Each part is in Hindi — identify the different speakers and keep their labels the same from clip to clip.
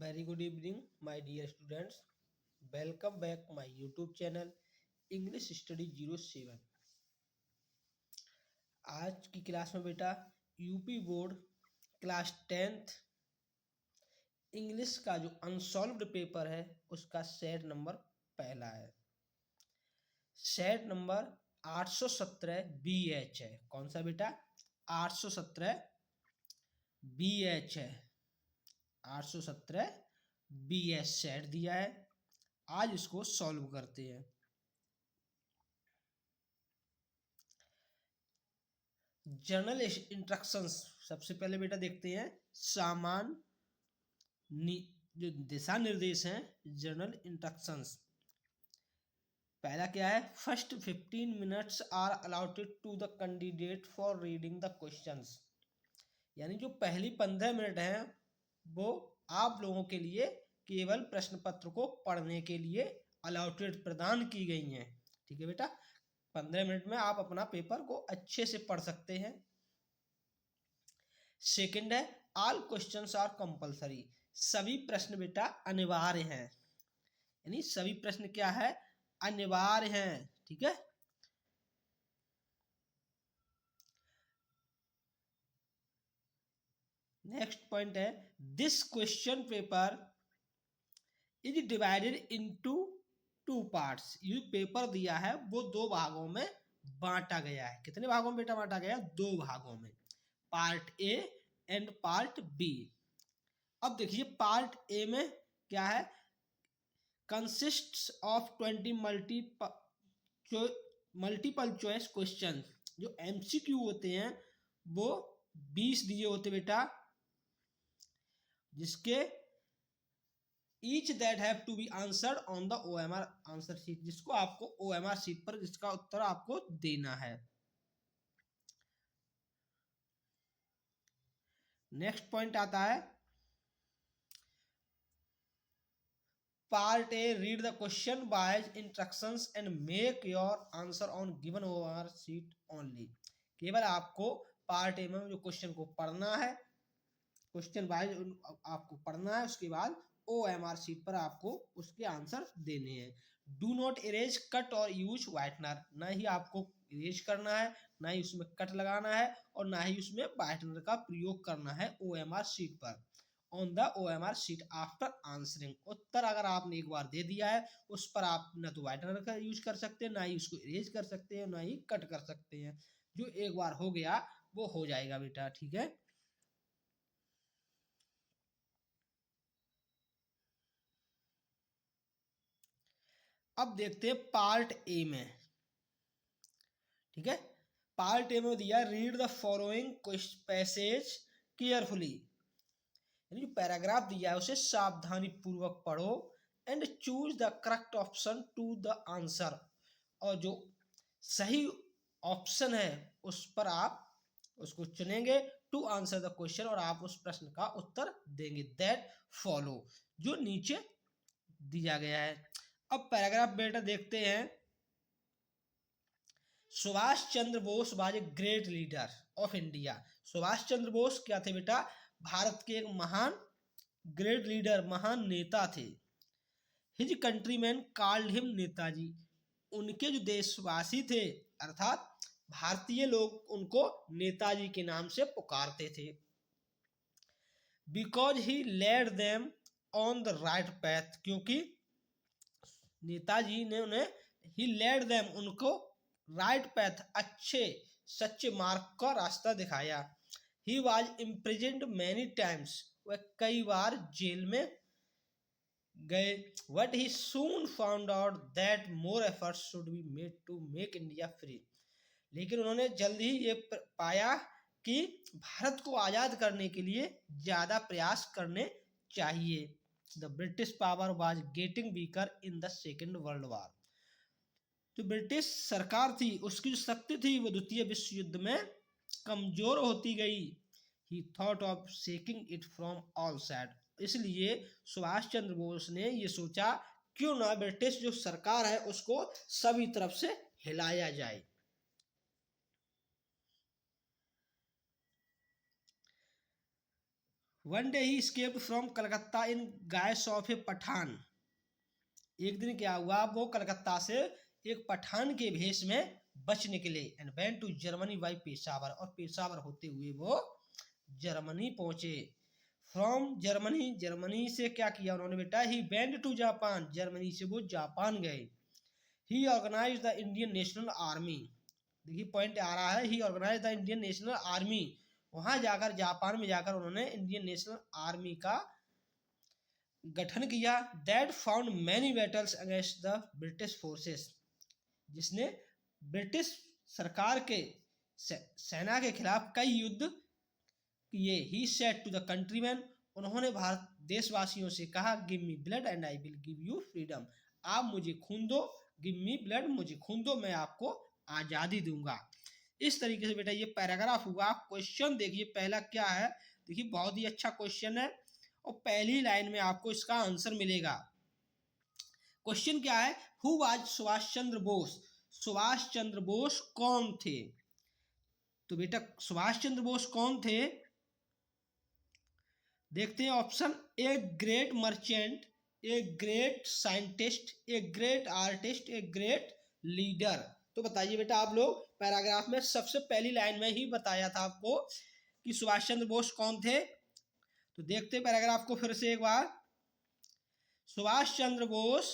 Speaker 1: Very good evening, my dear students. Welcome back my YouTube channel English Study 07। आज की क्लास में बेटा UP board class 10th English का जो अनसॉल्व्ड पेपर है उसका सेट नंबर पहला है। सेट नंबर 817 BH है। कौन सा बेटा? 817 BH है। 817 BH सेट दिया है। आज इसको सॉल्व करते हैं। जर्नल इंस्ट्रक्शंस सबसे पहले बेटा देखते हैं। जो दिशा निर्देश हैं जर्नल इंस्ट्रक्शंस। पहला क्या है? First 15 minutes are allotted to the candidate for reading the questions. यानी जो पहली 15 मिनट हैं वो आप लोगों के लिए केवल प्रश्न पत्र को पढ़ने के लिए अलॉटेड प्रदान की गई हैं। ठीक है बेटा, 15 मिनट में आप अपना पेपर को अच्छे से पढ़ सकते हैं। सेकंड है ऑल क्वेश्चंस आर कंपलसरी। सभी प्रश्न बेटा अनिवार्य हैं। यानी सभी प्रश्न क्या है? अनिवार्य हैं। ठीक है। नेक्स्ट पॉइंट है this question paper is divided into 2 parts. ये पेपर दिया है वो 2 भागों में बांटा गया है। कितने भागों में बेटा बांटा गया? 2 भागों में, part A and part B. अब देखिए पार्ट ए में क्या है? Consists of 20 multiple choice question. जो एमसीक्यू होते हैं वो 20 दिए होते बेटा, जिसके each that have to be answered on the OMR answer sheet, जिसको आपको OMR शीट पर जिसका उत्तर आपको देना है। नेक्स्ट पॉइंट आता है part A read the question wise instructions and make your answer on given OMR sheet only. केवल आपको पार्ट ए में जो क्वेश्चन को पढ़ना है, क्वेश्चन वाइज आपको पढ़ना है, उसके बाद OMR शीट पर आपको उसके आंसर देने हैं। डू नॉट इरेज कट और यूज व्हाइटनर। ना ही आपको इरेज करना है, ना ही उसमें कट लगाना है, और ना ही उसमें व्हाइटनर का प्रयोग करना है OMR शीट पर। On the OMR sheet after answering. उत्तर अगर आपने एक बार दे दिया है उस पर आप ना तो व्हाइटनर का यूज कर सकते हैं, ना ही उसको इरेज कर सकते हैं, ना ही कट कर सकते हैं। जो एक बार हो गया वो हो जाएगा बेटा। ठीक है। अब देखते हैं पार्ट ए में। ठीक है, पार्ट ए में दिया read the following passage carefully. यानी जो पैराग्राफ दिया है उसे सावधानी पूर्वक पढ़ो and choose the correct option to the answer. और जो सही ऑप्शन है उस पर आप उसको चुनेंगे टू आंसर द क्वेश्चन, और आप उस प्रश्न का उत्तर देंगे। दैट फॉलो, जो नीचे दिया गया है। अब पैराग्राफ बेटा देखते हैं। Subhash Chandra Bose was a great leader of India. Subhash Chandra Bose क्या थे बेटा? भारत के एक महान ग्रेट लीडर, महान नेता थे। His countryman called him Netaji. उनके जो देशवासी थे अर्थात भारतीय लोग उनको नेताजी के नाम से पुकारते थे। Because he led them on the right path. क्योंकि नेताजी ने उन्हें ही लेड देम उनको राइट पैथ, अच्छे सच्चे मार्ग का रास्ता दिखाया। He was imprisoned many times. वह कई बार जेल में गए। But he soon found out that more efforts should be made to make India free. लेकिन उन्होंने जल्द ही ये पाया कि भारत को आज़ाद करने के लिए ज़्यादा प्रयास करने चाहिए। The British power was getting weaker in the second world war. जो ब्रिटिश सरकार थी उसकी जो शक्ति थी वो द्वितीय विश्व युद्ध में कमजोर होती गई। ही thought of shaking it from all side. इसलिए सुभाष चंद्र बोस ने ये सोचा क्यों ना ब्रिटिश जो सरकार है उसको सभी तरफ से हिलाया जाए। One day he escaped from Calcutta in guise of a Pathan. एक दिन क्या हुआ, वो कलकत्ता से एक पठान के भेष में बच निकले। And went to Germany by Peshawar, और पेशावर होते हुए वो जर्मनी पहुंचे। फ्रॉम जर्मनी, जर्मनी से क्या किया उन्होंने बेटा, he went to Japan, Germany से वो जापान गए। He organise the Indian National Army, देखिए पॉइंट आ रहा है, he organise the Indian National Army, वहां जाकर जापान में जाकर उन्होंने इंडियन नेशनल आर्मी का गठन किया। That found many battles against the British forces, जिसने ब्रिटिश सरकार के सेना के खिलाफ कई युद्ध किए। He said to the countryman, उन्होंने भारत देशवासियों से कहा, give me blood and I will give you freedom, आप मुझे खून दो, गिव मी ब्लड, मुझे खून दो, मैं आपको आज़ादी दूंगा। इस तरीके से बेटा ये पैराग्राफ हुआ। क्वेश्चन देखिए पहला क्या है, देखिए बहुत ही अच्छा क्वेश्चन है और पहली लाइन में आपको इसका आंसर मिलेगा। क्वेश्चन क्या है, हु वाज सुभाष चंद्र बोस, सुभाष चंद्र बोस कौन थे। तो बेटा सुभाष चंद्र बोस कौन थे, देखते हैं option, a great merchant, a great scientist, a great artist, A great leader. तो बताइए बेटा आप लोग, पैराग्राफ में सबसे पहली लाइन में ही बताया था आपको कि सुभाष चंद्र बोस कौन थे। तो देखते हैं पैराग्राफ को फिर से एक बार। Subhash Chandra Bose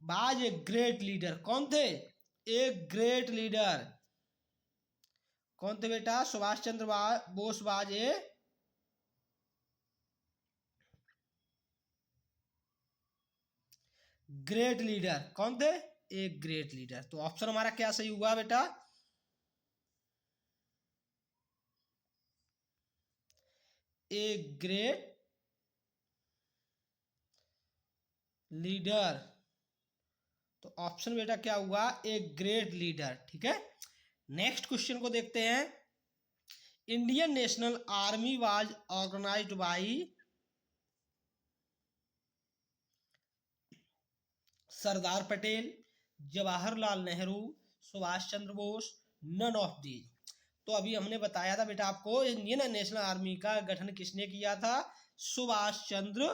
Speaker 1: was a great leader, कौन थे, ए ग्रेट लीडर। कौन थे बेटा, Subhash Chandra Bose was a great leader, कौन थे, एक ग्रेट लीडर। तो ऑप्शन हमारा क्या सही हुआ बेटा, ए ग्रेट लीडर। तो ऑप्शन बेटा क्या हुआ, ए ग्रेट लीडर। ठीक है, नेक्स्ट क्वेश्चन को देखते हैं। Indian National Army was organised by Sardar Patel, Jawaharlal Nehru, Subhash Chandra Bose, none of these. तो अभी हमने बताया था बेटा आपको, इंडियन नेशनल आर्मी का गठन किसने किया था, सुभाष चंद्र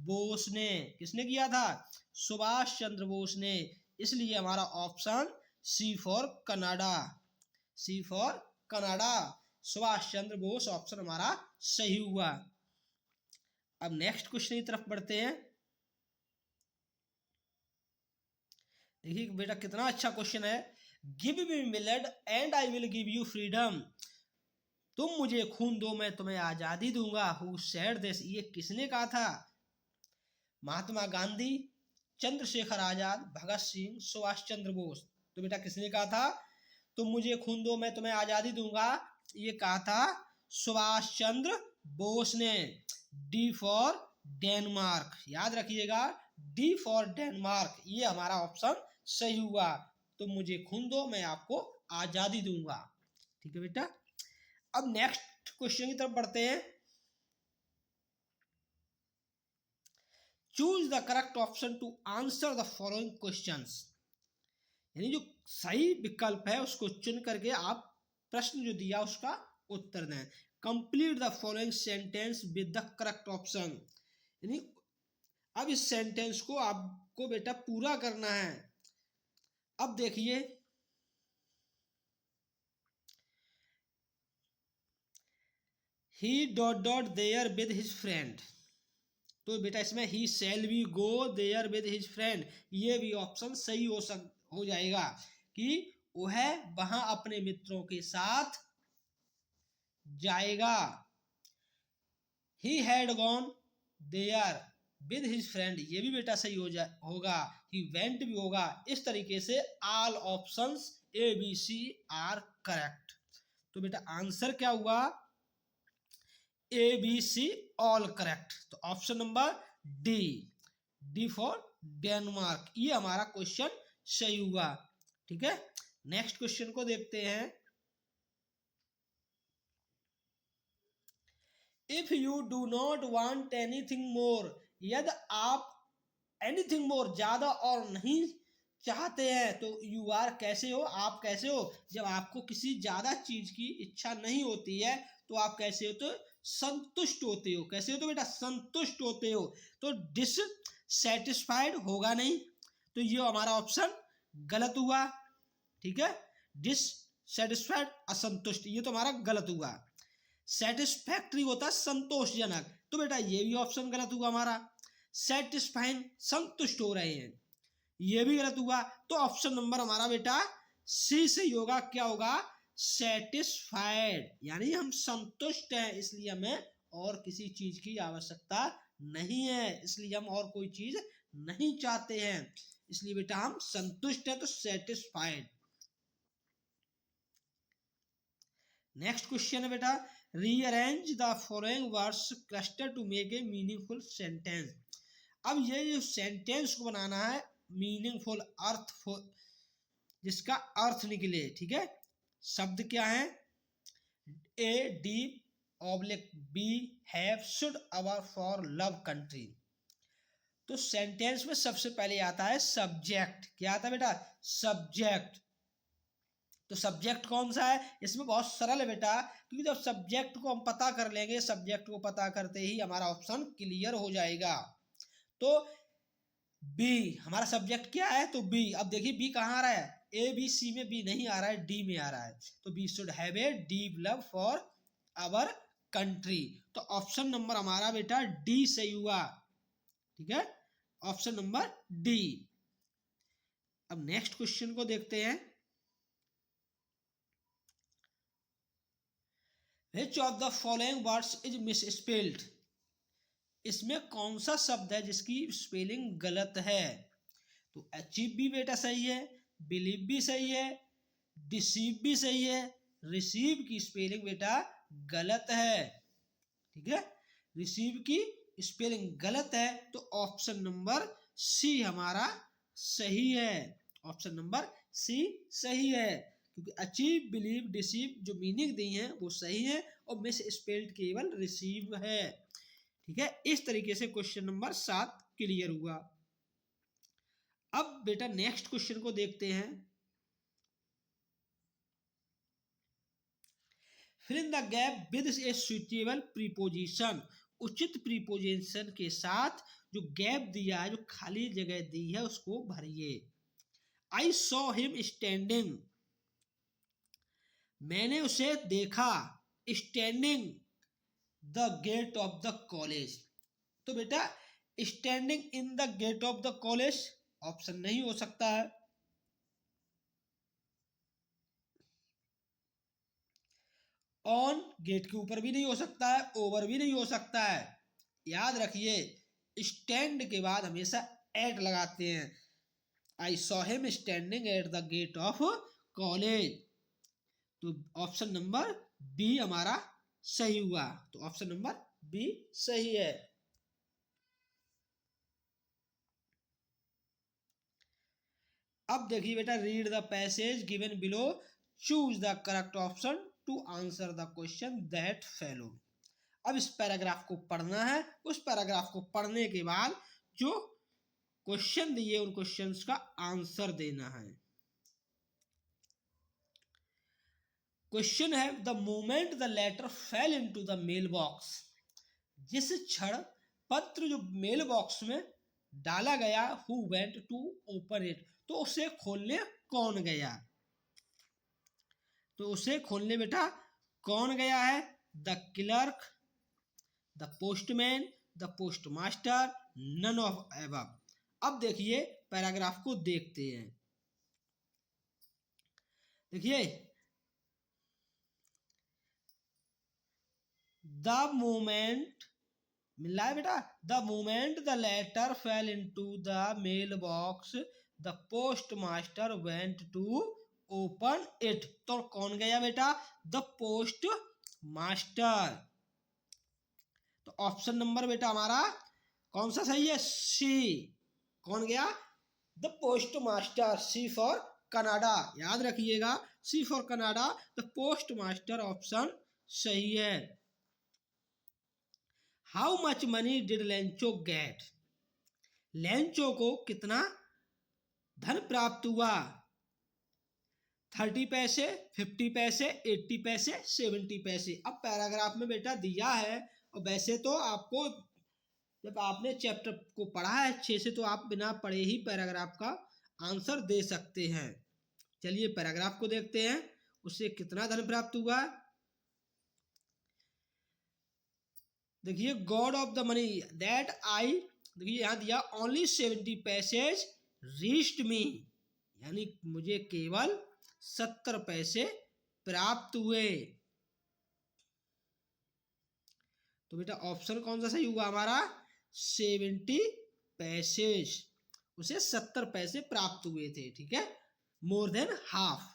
Speaker 1: बोस ने। किसने किया था, सुभाष चंद्र बोस ने। इसलिए हमारा option C for Canada, C for Canada, Subhash Chandra Bose option हमारा सही हुआ। अब नेक्स्ट क्वेश्चन की तरफ बढ़ते हैं। देखिए बेटा कितना अच्छा क्वेश्चन है, give me blood and I will give you freedom, तुम मुझे खून दो मैं तुम्हें आजादी दूंगा। हु सेड दिस, ये किसने कहा था, महात्मा गांधी, चंद्रशेखर आजाद, भगत सिंह, सुभाष चंद्र बोस। तो बेटा किसने कहा था, तुम मुझे खून दो मैं तुम्हें आजादी दूंगा, ये कहा था सुभाष चंद्र बोस ने। डी फॉर डेनमार्क, याद रखिएगा, डी फॉर डेनमार्क, ये हमारा ऑप्शन सही हुआ। तुम मुझे खून दो मैं आपको आजादी दूंगा। ठीक है बेटा, अब नेक्स्ट क्वेश्चन की तरफ बढ़ते हैं। Choose the correct option to answer the following questions, यानी जो सही विकल्प है उसको चुन करके आप प्रश्न जो दिया उसका उत्तर दें। Complete the following sentence with the correct option, यानी अब इस सेंटेंस को आपको बेटा पूरा करना है। अब देखिए, he dot dot there with his friend, तो बेटा इसमें he shall be go there with his friend, ये भी ऑप्शन सही हो जाएगा कि वह वहां अपने मित्रों के साथ जाएगा। He had gone there with his friend, ये भी बेटा सही होगा। ही वेंट भी होगा। इस तरीके से all options A B C are correct. तो बेटा आंसर क्या हुआ, A B C all correct. तो option number D, D for Denmark, ये हमारा क्वेश्चन सही हुआ। ठीक है, नेक्स्ट क्वेश्चन को देखते हैं। If you do not want anything more, यदि आप एनीथिंग मोर ज्यादा और नहीं चाहते हैं, तो यू आर कैसे हो, आप कैसे हो, जब आपको किसी ज्यादा चीज की इच्छा नहीं होती है तो आप कैसे हो, तो संतुष्ट होते हो। कैसे हो तो बेटा संतुष्ट होते हो, तो डिससेटिस्फाइड होगा नहीं, तो ये हमारा ऑप्शन गलत हुआ। ठीक है, डिससेटिस्फाइड असंतुष्ट, ये तो हमारा गलत हुआ। सेटिस्फैक्ट्री होता है संतोषजनक, तो बेटा ये भी ऑप्शन गलत हुआ हमारा। सेटिस्फाइंग संतुष्ट हो रहे हैं, ये भी गलत हुआ। तो ऑप्शन नंबर हमारा बेटा सी सही होगा। क्या होगा? सेटिस्फाइड, यानी हम संतुष्ट हैं, इसलिए हमें और किसी चीज की आवश्यकता नहीं है, इसलिए हम और कोई चीज नहीं चाहते हैं, इसलिए बेटा हम संतुष्ट हैं, तो सेटिस्फाइड। नेक्स्ट क्वेश्चन है बेटा, rearrange the following words cluster to make a meaningful sentence. अब ये जो सेंटेंस को बनाना है मीनिंगफुल, अर्थफुल, जिसका अर्थ निकले। ठीक है, शब्द क्या है? A D oblique B have should our for love country. तो सेंटेंस में सबसे पहले आता है सब्जेक्ट। क्या आता है बेटा? सब्जेक्ट। तो सब्जेक्ट कौन सा है? इसमें बहुत सरल है बेटा, क्योंकि जब सब्जेक्ट को हम पता कर लेंगे, सब्जेक्ट को पता करते ही हमारा ऑप्शन क्लियर हो जाएगा। तो बी हमारा सब्जेक्ट क्या है? तो बी। अब देखिए बी कहाँ आ रहा है? ए बी सी में बी नहीं आ रहा है, डी में आ रहा है, तो we should have a deep love for our country. तो ऑप्शन नंबर हमारा बेटा डी सही हुआ। ठीक है, ऑप्शन नंबर डी। अब नेक्स्ट क्वेश्चन को देखते हैं। Which of the following words is misspelled? इसमें कौन सा शब्द है जिसकी स्पेलिंग गलत है? तो अचीव भी बेटा सही है, बिलीव भी सही है, डिसीव भी सही है, रिसीव की स्पेलिंग बेटा गलत है। ठीक है, रिसीव की स्पेलिंग गलत है, तो ऑप्शन नंबर सी हमारा सही है। ऑप्शन नंबर सी सही है, क्योंकि अचीव बिलीव डिसीव जो मीनिंग दी है वो सही है, और मिस स्पेल्ड केवल रिसीव है। ठीक है, इस तरीके से क्वेश्चन नंबर 7 क्लियर हुआ। अब बेटा नेक्स्ट क्वेश्चन को देखते हैं। Fill in the gap with a suitable preposition. उचित प्रीपोजिशन के साथ जो गैप दिया है, जो खाली जगह दी है, उसको भरिए। आई सॉ हिम स्टैंडिंग, मैंने उसे देखा, standing the gate of the college. तो बेटा standing in the gate of the college option नहीं हो सकता है। ऑन गेट के ऊपर भी नहीं हो सकता है, ओवर भी नहीं हो सकता है। याद रखिए स्टैंड के बाद हमेशा एट लगाते हैं। I saw him standing at the gate of college, तो ऑप्शन नंबर बी हमारा सही हुआ। तो ऑप्शन नंबर बी सही है। अब देखिए बेटा, read the passage given below, choose the correct option to answer the question that follow. अब इस पैराग्राफ को पढ़ना है, उस पैराग्राफ को पढ़ने के बाद जो क्वेश्चन दिए उन क्वेश्चंस का आंसर देना है। क्वेश्चन है the moment the letter fell into the mail box. जिस क्षण पत्र जो मेल बॉक्स में डाला गया, who went to open it, तो उसे खोलने कौन गया? तो उसे खोलने बेटा कौन गया है? The clerk, the postman, the post master, none of above. अब देखिए पैराग्राफ को देखते हैं। देखिए द मोमेंट मिल रहा है बेटा, the moment the letter fell into the mail box the post master went to open it. तो कौन गया बेटा? The post master. तो ऑप्शन नंबर बेटा हमारा कौन सा सही है? सी। कौन गया? The post master, C for Canada. याद रखिएगा C for Canada, the post master option सही है। How much money did Lencho get? Lencho को कितना धन प्राप्त हुआ? 30 पैसे, 50 पैसे, 80 पैसे, 70 पैसे। अब पैराग्राफ में बेटा दिया है, और वैसे तो आपको जब आपने चैप्टर को पढ़ा है अच्छे से तो आप बिना पढ़े ही पैराग्राफ का आंसर दे सकते हैं। चलिए पैराग्राफ को देखते हैं, उससे कितना धन प्राप्त हुआ। देखिए God of the money that I, देखिए यहाँ दिया ओनली 70 पैसेज रीच्ड मी, यानी मुझे केवल 70 पैसे प्राप्त हुए। तो बेटा ऑप्शन कौन सा सही हुआ हमारा, 70 पैसेज, उसे 70 पैसे प्राप्त हुए थे। ठीक है, more than half.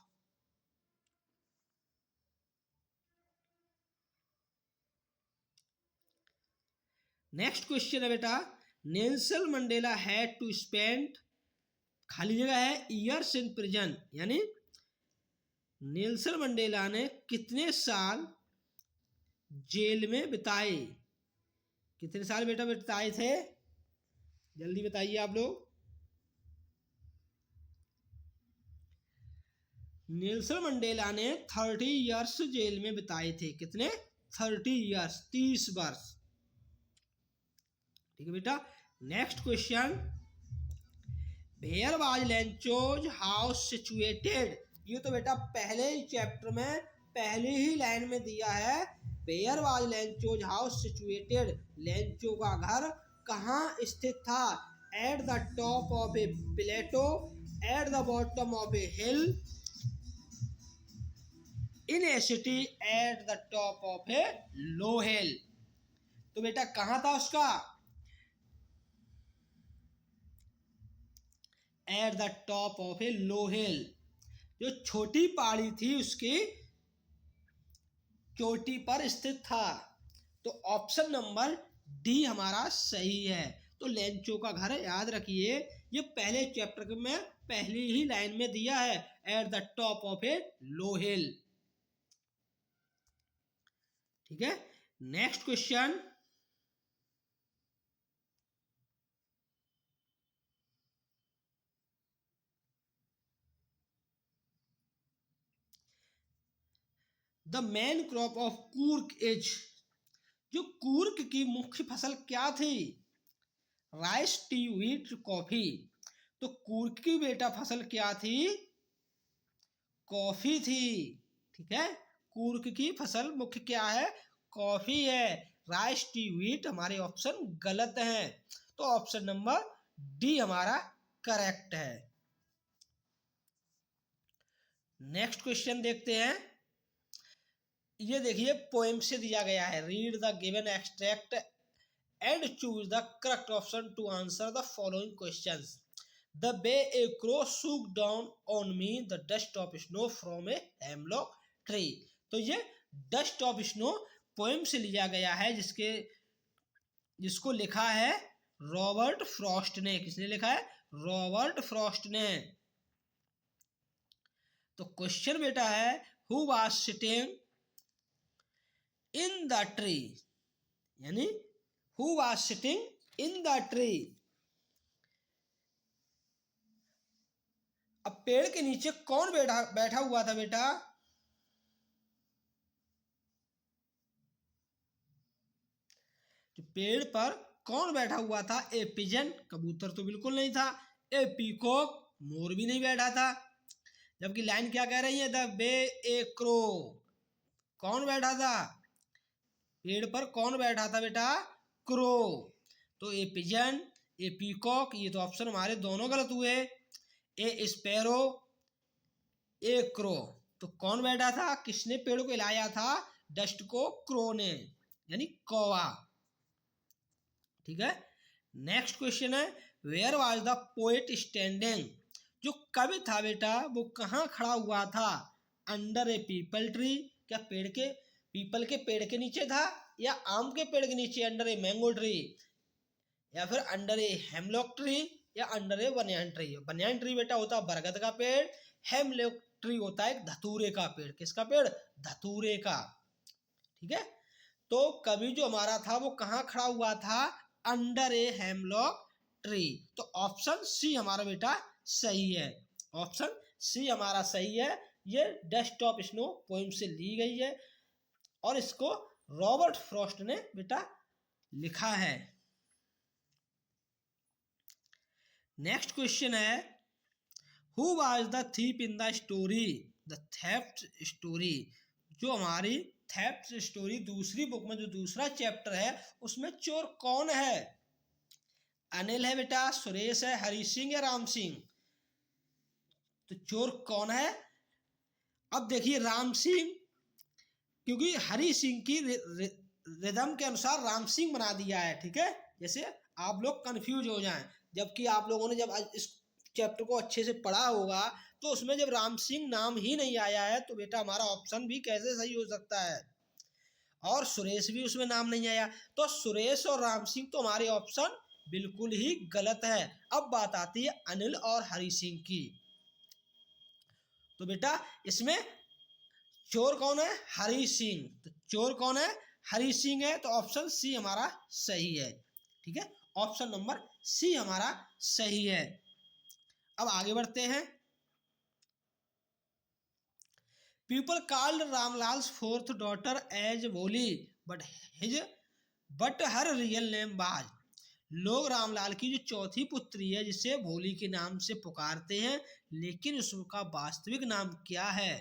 Speaker 1: Next question है बेटा, Nelson Mandela had to spend, खाली जगह है, ईयर्स इन प्रिजन, यानी नेल्सन मंडेला ने कितने साल जेल में बिताए। कितने साल बेटा बिताए थे, जल्दी बताइए आप लोग। नेल्सन मंडेला ने 30 इयर्स जेल में बिताए थे। कितने, 30 इयर्स, 30 वर्ष। ठीक है बेटा, next question, where was Lencho's house situated. ये तो बेटा पहले ही चैप्टर में पहली ही लाइन में दिया है, where was Lencho's house situated, Lencho का घर कहाँ स्थित था। At the top of a plateau, at the bottom of a hill, in a city, at the top of a low hill. तो बेटा कहाँ था उसका, at the top of a low hill, जो छोटी पहाड़ी थी उसकी चोटी पर स्थित था। तो ऑप्शन नंबर डी हमारा सही है। तो लेंचो का घर याद रखिए, ये पहले चैप्टर में पहली ही लाइन में दिया है, eight the top of a low हिल। ठीक है, next question, the main crop of Coorg is, जो कूर्ग की मुख्य फसल क्या थी, राइस, टी, व्हीट, कॉफी। तो कूर्ग की बेटा फसल क्या थी, कॉफी थी। ठीक है, कूर्ग की फसल मुख्य क्या है, कॉफी है। राइस, टी, व्हीट हमारे ऑप्शन गलत हैं, तो ऑप्शन नंबर डी हमारा करेक्ट है। नेक्स्ट क्वेश्चन देखते हैं, ये देखिए पोएम से दिया गया है, read the given extract and choose the correct option to answer the following questions. The way a crow shook down on me the dust of snow from a hemlock tree. तो ये डस्ट ऑफ स्नो पोएम से लिया गया है, जिसको लिखा है रॉबर्ट फ्रॉस्ट ने। किसने लिखा है, रॉबर्ट फ्रॉस्ट ने। तो क्वेश्चन बेटा है, who was sitting in the tree, यानी who was sitting in the tree. अब पेड़ के नीचे कौन बैठा हुआ था बेटा, पेड़ पर कौन बैठा हुआ था, ए पिजन, कबूतर तो बिल्कुल नहीं था, ए पीकॉक, मोर भी नहीं बैठा था। जबकि लाइन क्या कह रही है, द बे ए क्रो, कौन बैठा था, पेड़ पर कौन बैठा था बेटा, क्रो। तो ए पिजन, ए पीकॉक, ये तो ऑप्शन हमारे दोनों गलत हुए। ए स्पैरो, ए क्रो, तो कौन बैठा था, किसने पेड़ को हिलाया था, डस्ट को क्रो ने, यानी कौवा। ठीक है, नेक्स्ट क्वेश्चन है, where was the poet standing, जो कवि था बेटा वो कहाँ खड़ा हुआ था, अंडर ए पीपल ट्री, क्या पीपल के पेड़ के नीचे था, या आम के पेड़ के नीचे अंडर ए मैंगो ट्री, या फिर अंडर ए हेमलॉक ट्री, या अंडर ए बनियान ट्री। बनियान ट्री बेटा होता है बरगद का पेड़, हेमलॉक ट्री होता है धतूरे का पेड़। किसका पेड़, धतूरे का। ठीक है, तो कवि जो हमारा था वो कहाँ खड़ा हुआ था, अंडर ए हेमलॉक ट्री। तो ऑप्शन सी हमारा बेटा सही है, ऑप्शन सी हमारा सही है, ये डस्ट ऑफ स्नो पोइम से ली गई है और इसको रॉबर्ट फ्रॉस्ट ने बेटा लिखा है। नेक्स्ट क्वेश्चन है, who was the thief in the story, the theft story. जो हमारी थेफ्ट स्टोरी दूसरी बुक में जो दूसरा चैप्टर है उसमें चोर कौन है? अनिल है बेटा, सुरेश है, हरि सिंह या राम सिंह? तो चोर कौन है? अब देखिए राम सिंह, क्योंकि हरि सिंह की रिदम के अनुसार राम सिंह बना दिया है, ठीक है, जैसे आप लोग कंफ्यूज हो जाएं। जबकि आप लोगों ने जब इस चैप्टर को अच्छे से पढ़ा होगा तो उसमें जब राम सिंह नाम ही नहीं आया है तो बेटा हमारा ऑप्शन भी कैसे सही हो सकता है? और सुरेश भी उसमें नाम नहीं आया, तो सुरेश और राम सिंह तो हमारे ऑप्शन बिल्कुल ही गलत है। अब बात आती है अनिल और हरि सिंह की। तो बेटा इसमें चोर कौन है? हरि सिंह। तो चोर कौन है? हरि सिंह है, तो ऑप्शन सी हमारा सही है, ठीक है, ऑप्शन नंबर सी हमारा सही है। अब आगे बढ़ते हैं। People called Ramlal's fourth daughter as Bholi but her real name was. लोग रामलाल की जो चौथी पुत्री है जिसे भोली के नाम से पुकारते हैं, लेकिन उसका वास्तविक नाम क्या है?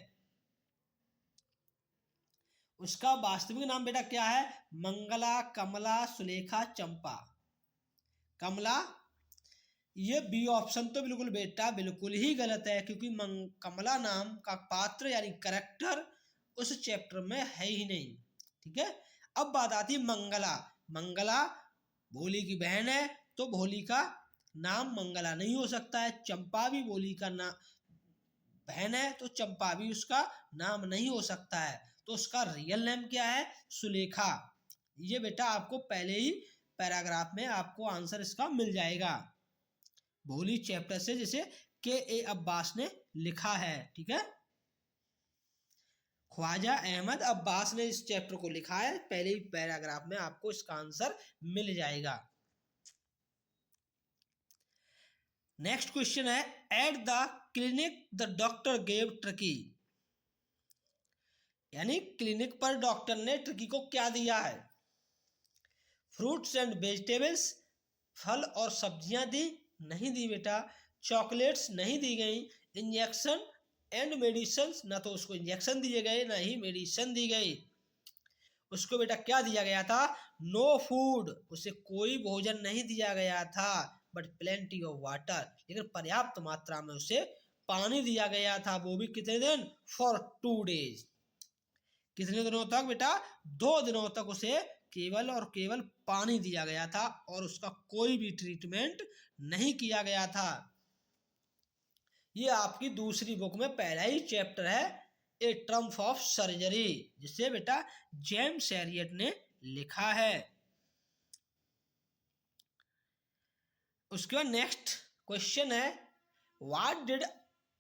Speaker 1: उसका वास्तविक नाम बेटा क्या है? मंगला, कमला, सुलेखा, चंपा। कमला, ये बी ऑप्शन तो बिल्कुल बेटा बिल्कुल ही गलत है, क्योंकि कमला नाम का पात्र यानी करेक्टर उस चैप्टर में है ही नहीं, ठीक है। अब बात आती है मंगला। मंगला भोली की बहन है, तो भोली का नाम मंगला नहीं हो सकता है। चंपा भी भोली का नाम बहन है, तो चंपा भी उसका नाम नहीं हो सकता है। तो उसका रियल नेम क्या है? सुलेखा। ये बेटा आपको पहले ही पैराग्राफ में आपको आंसर इसका मिल जाएगा, भोली चैप्टर से, जिसे के अब्बास ने लिखा है, ठीक है। ख्वाजा अहमद अब्बास ने इस चैप्टर को लिखा है, पहले ही पैराग्राफ में आपको इसका आंसर मिल जाएगा। नेक्स्ट क्वेश्चन है, at the clinic the doctor gave Turkey. यानी क्लिनिक पर डॉक्टर ने टर्की को क्या दिया है? फ्रूट्स एंड वेजिटेबल्स, फल और सब्जियां दी? नहीं दी बेटा। चॉकलेट्स नहीं दी गई। इंजेक्शन एंड मेडिसिन, ना तो उसको इंजेक्शन दिए गए ना ही मेडिसिन दी गई। उसको बेटा क्या दिया गया था? नो फूड, उसे कोई भोजन नहीं दिया गया था, बट प्लेंटी ऑफ वाटर, लेकिन पर्याप्त मात्रा में उसे पानी दिया गया था, वो भी कितने दिन? For 2 days। कितने दिनों तक बेटा? 2 दिनों तक उसे केवल और केवल पानी दिया गया था और उसका कोई भी ट्रीटमेंट नहीं किया गया था। ये आपकी दूसरी बुक में पहला ही चैप्टर है, ए ट्रम्प ऑफ सर्जरी, जिसे बेटा जेम्स एलियट ने लिखा है। उसके बाद नेक्स्ट क्वेश्चन है, what did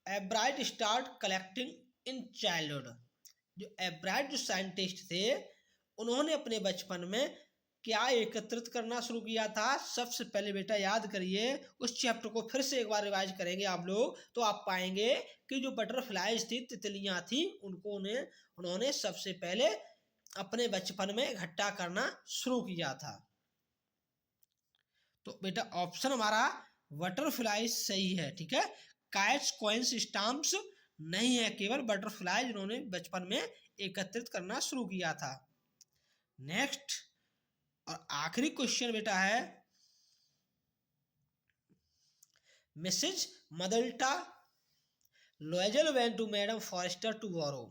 Speaker 1: एब्राइट start collecting in childhood. जो एब्राइट जो साइंटिस्ट थे उन्होंने अपने बचपन में क्या एकत्रित करना शुरू किया था? सबसे पहले बेटा याद करिए, उस चैप्टर को फिर से एक बार रिवाइज करेंगे आप लोग तो आप पाएंगे कि जो बटरफ्लाइज थी, तितलियां थी, उन्होंने सबसे पहले अपने बचपन में इकट्ठा करना शुरू किया था। तो बेटा ऑप्शन हमारा बटरफ्लाइज सही है, ठीक है। काइट्स, कॉइन्स, स्टाम्प्स नहीं है, केवल बटरफ्लाई जिन्होंने बचपन में एकत्रित करना शुरू किया था। नेक्स्ट और आखिरी क्वेश्चन बेटा है, Mrs Mathilde Loisel went to madam Forestier to borrow.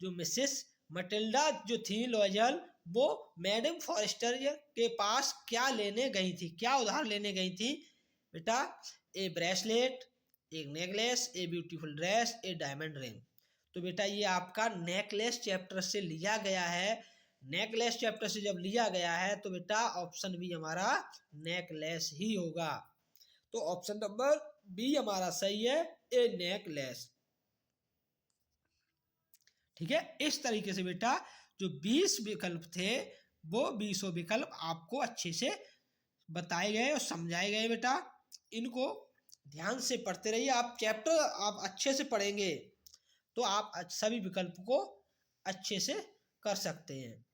Speaker 1: जो मिसेस मटिल्डा जो थी लॉयजल, वो मैडम फॉरेस्टर के पास क्या लेने गई थी, क्या उधार लेने गई थी? बेटा ए ब्रेसलेट, एक necklace, a beautiful dress, A diamond ring. तो बेटा ये आपका नेकलेस चैप्टर से लिया गया है। नेकलेस चैप्टर से जब लिया गया है तो बेटा ऑप्शन बी हमारा नेकलेस ही होगा। तो ऑप्शन नंबर बी हमारा सही है, ए नेकलेस, ठीक है। इस तरीके से बेटा जो 20 विकल्प थे वो 20 विकल्प आपको अच्छे से बताए गए और समझाए गए। बेटा इनको ध्यान से पढ़ते रहिए, आप चैप्टर आप अच्छे से पढ़ेंगे तो आप सभी विकल्प को अच्छे से कर सकते हैं।